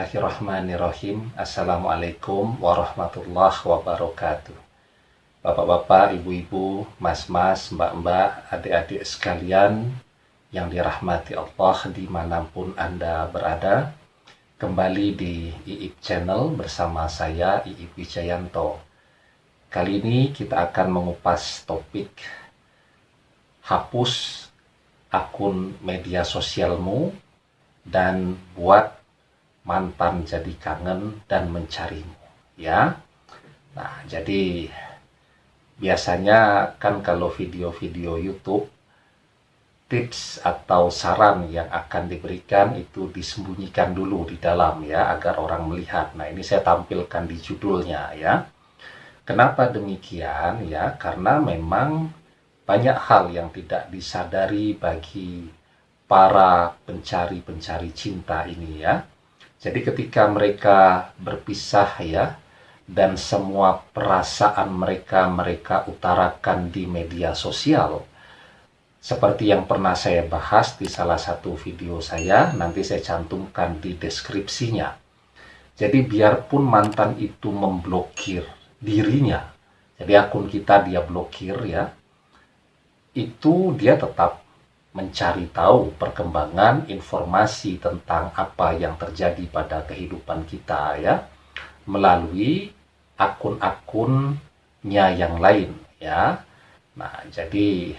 Bismillahirrahmanirrahim. Assalamualaikum warahmatullahi wabarakatuh. Bapak-bapak, ibu-ibu, mas-mas, mbak-mbak, adik-adik sekalian yang dirahmati Allah dimanapun Anda berada, kembali di IIP Channel bersama saya, IIP Wijayanto. Kali ini kita akan mengupas topik hapus akun media sosialmu dan buat mantan jadi kangen dan mencarimu, ya. Nah, jadi biasanya kan kalau video-video YouTube, tips atau saran yang akan diberikan itu disembunyikan dulu di dalam, ya, agar orang melihat. Nah, ini saya tampilkan di judulnya, ya. Kenapa demikian? Ya, karena memang banyak hal yang tidak disadari bagi para pencari-pencari cinta ini, ya. Jadi ketika mereka berpisah, ya, dan semua perasaan mereka utarakan di media sosial, seperti yang pernah saya bahas di salah satu video saya, nanti saya cantumkan di deskripsinya. Jadi biarpun mantan itu memblokir dirinya, jadi akun kita dia blokir, ya, itu dia tetap mencari tahu perkembangan informasi tentang apa yang terjadi pada kehidupan kita, ya, melalui akun-akunnya yang lain, ya. Nah, jadi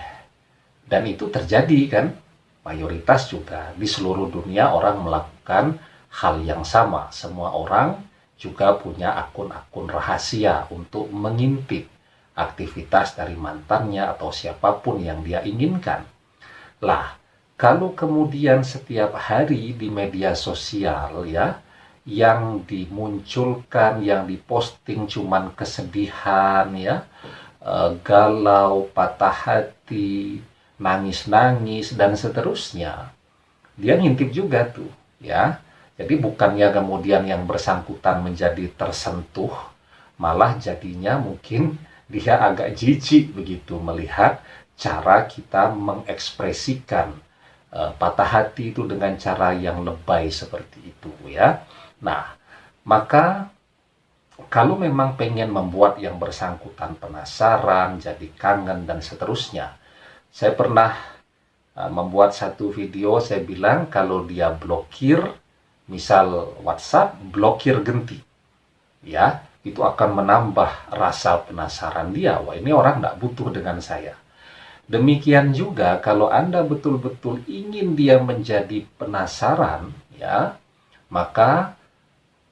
dan itu terjadi kan, mayoritas juga di seluruh dunia orang melakukan hal yang sama. Semua orang juga punya akun-akun rahasia untuk mengintip aktivitas dari mantannya atau siapapun yang dia inginkan. Lah, kalau kemudian setiap hari di media sosial, ya, yang dimunculkan, yang diposting cuman kesedihan, ya, galau, patah hati, nangis-nangis, dan seterusnya, dia ngintip juga tuh, ya. Jadi bukannya kemudian yang bersangkutan menjadi tersentuh, malah jadinya mungkin dia agak jijik begitu melihat cara kita mengekspresikan patah hati itu dengan cara yang lebay seperti itu, ya. Nah, maka kalau memang pengen membuat yang bersangkutan penasaran, jadi kangen dan seterusnya, saya pernah membuat satu video, saya bilang kalau dia blokir, misal WhatsApp, blokir genti, ya, itu akan menambah rasa penasaran dia. Wah, ini orang tidak butuh dengan saya. Demikian juga kalau Anda betul-betul ingin dia menjadi penasaran, ya, maka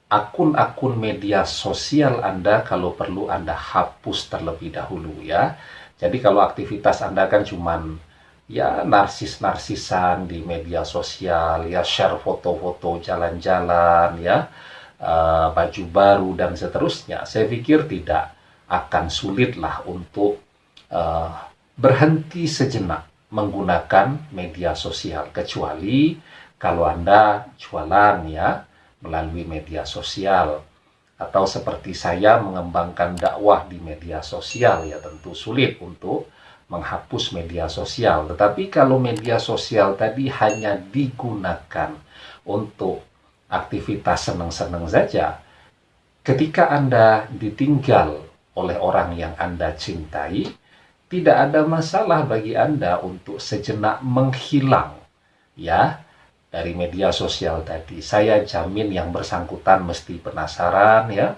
akun-akun media sosial Anda kalau perlu Anda hapus terlebih dahulu, ya. Jadi kalau aktivitas Anda kan cuman, ya, narsis-narsisan di media sosial, ya, share foto-foto jalan-jalan, ya, baju baru dan seterusnya, saya pikir tidak akan sulitlah untuk berhenti sejenak menggunakan media sosial, kecuali kalau Anda jualan, ya, melalui media sosial, atau seperti saya mengembangkan dakwah di media sosial, ya, tentu sulit untuk menghapus media sosial. Tetapi kalau media sosial tadi hanya digunakan untuk aktivitas senang-senang saja, ketika Anda ditinggal oleh orang yang Anda cintai, tidak ada masalah bagi Anda untuk sejenak menghilang, ya, dari media sosial tadi. Saya jamin yang bersangkutan mesti penasaran, ya.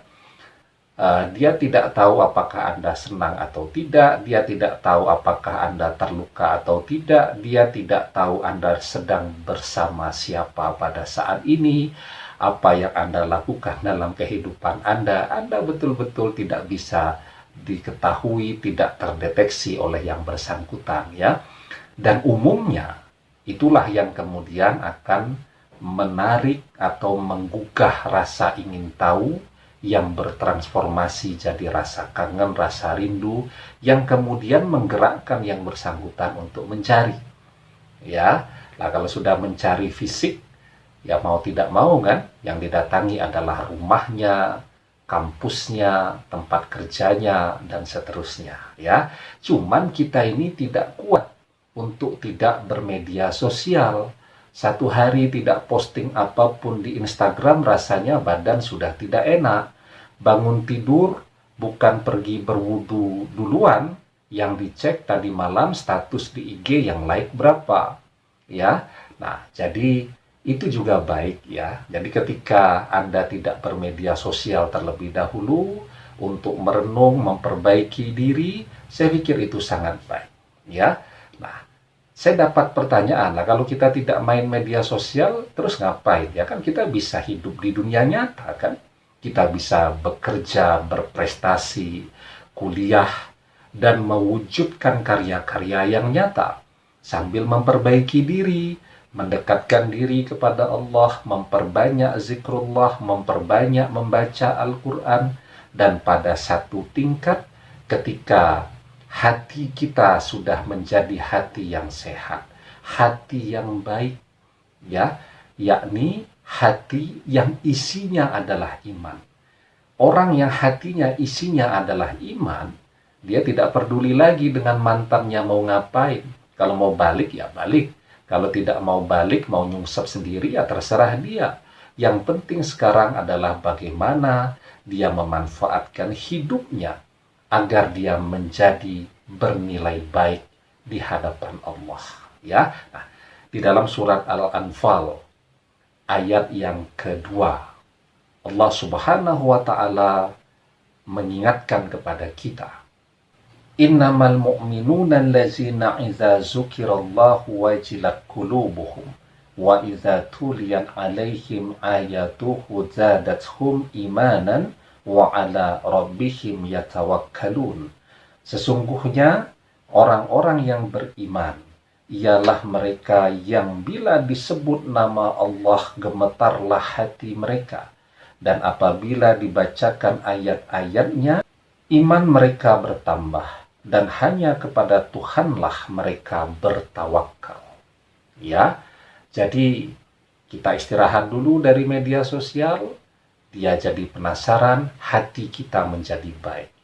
Dia tidak tahu apakah Anda senang atau tidak, dia tidak tahu apakah Anda terluka atau tidak, dia tidak tahu Anda sedang bersama siapa pada saat ini, apa yang Anda lakukan dalam kehidupan Anda betul-betul tidak bisa diketahui, tidak terdeteksi oleh yang bersangkutan, ya. Dan umumnya itulah yang kemudian akan menarik atau menggugah rasa ingin tahu yang bertransformasi jadi rasa kangen, rasa rindu, yang kemudian menggerakkan yang bersangkutan untuk mencari, ya. Nah, kalau sudah mencari fisik, ya, mau tidak mau kan, yang didatangi adalah rumahnya, kampusnya, tempat kerjanya, dan seterusnya, ya. Cuman kita ini tidak kuat untuk tidak bermedia sosial. Satu hari tidak posting apapun di Instagram, rasanya badan sudah tidak enak. Bangun tidur, bukan pergi berwudu duluan, yang dicek tadi malam status di IG yang like berapa. Ya, nah jadi itu juga baik ya. Jadi ketika Anda tidak bermedia sosial terlebih dahulu untuk merenung, memperbaiki diri, saya pikir itu sangat baik ya. Nah, saya dapat pertanyaan lah, kalau kita tidak main media sosial terus ngapain ya? Kan kita bisa hidup di dunia nyata kan? Kita bisa bekerja, berprestasi, kuliah, dan mewujudkan karya-karya yang nyata sambil memperbaiki diri, mendekatkan diri kepada Allah, memperbanyak zikrullah, memperbanyak membaca Al-Quran, dan pada satu tingkat ketika hati kita sudah menjadi hati yang sehat, hati yang baik, ya, yakni hati yang isinya adalah iman. Orang yang hatinya isinya adalah iman, dia tidak peduli lagi dengan mantannya mau ngapain. Kalau mau balik, ya balik. Kalau tidak mau balik, mau nyungsep sendiri, ya terserah dia. Yang penting sekarang adalah bagaimana dia memanfaatkan hidupnya agar dia menjadi bernilai baik di hadapan Allah. Ya, nah, di dalam surat Al-Anfal ayat yang kedua, Allah Subhanahu wa Ta'ala mengingatkan kepada kita, innamal mu'minuna allazina idza dzukirallahu wajilat qulubuhum wa idza tuliyat alaihim ayatuhu zadatuhum imanan wa ala rabbihim yatawakkalun. Sesungguhnya orang-orang yang beriman ialah mereka yang bila disebut nama Allah gemetarlah hati mereka, dan apabila dibacakan ayat-ayatnya iman mereka bertambah, dan hanya kepada Tuhanlah mereka bertawakal. Ya, jadi kita istirahat dulu dari media sosial, dia jadi penasaran, hati kita menjadi baik.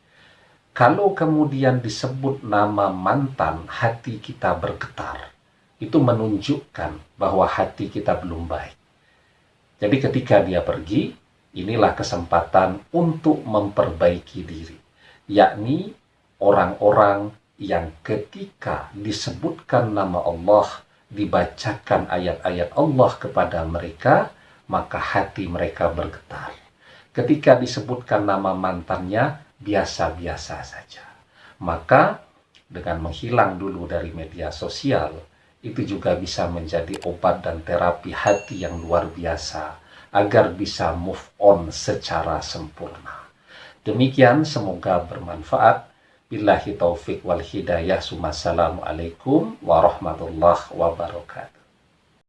Kalau kemudian disebut nama mantan, hati kita bergetar, itu menunjukkan bahwa hati kita belum baik. Jadi ketika dia pergi, inilah kesempatan untuk memperbaiki diri, yakni orang-orang yang ketika disebutkan nama Allah, dibacakan ayat-ayat Allah kepada mereka, maka hati mereka bergetar. Ketika disebutkan nama mantannya, biasa-biasa saja. Maka dengan menghilang dulu dari media sosial, itu juga bisa menjadi obat dan terapi hati yang luar biasa, agar bisa move on secara sempurna. Demikian, semoga bermanfaat. Billahi taufik wal hidayah. Assalamualaikum warahmatullahi wabarakatuh.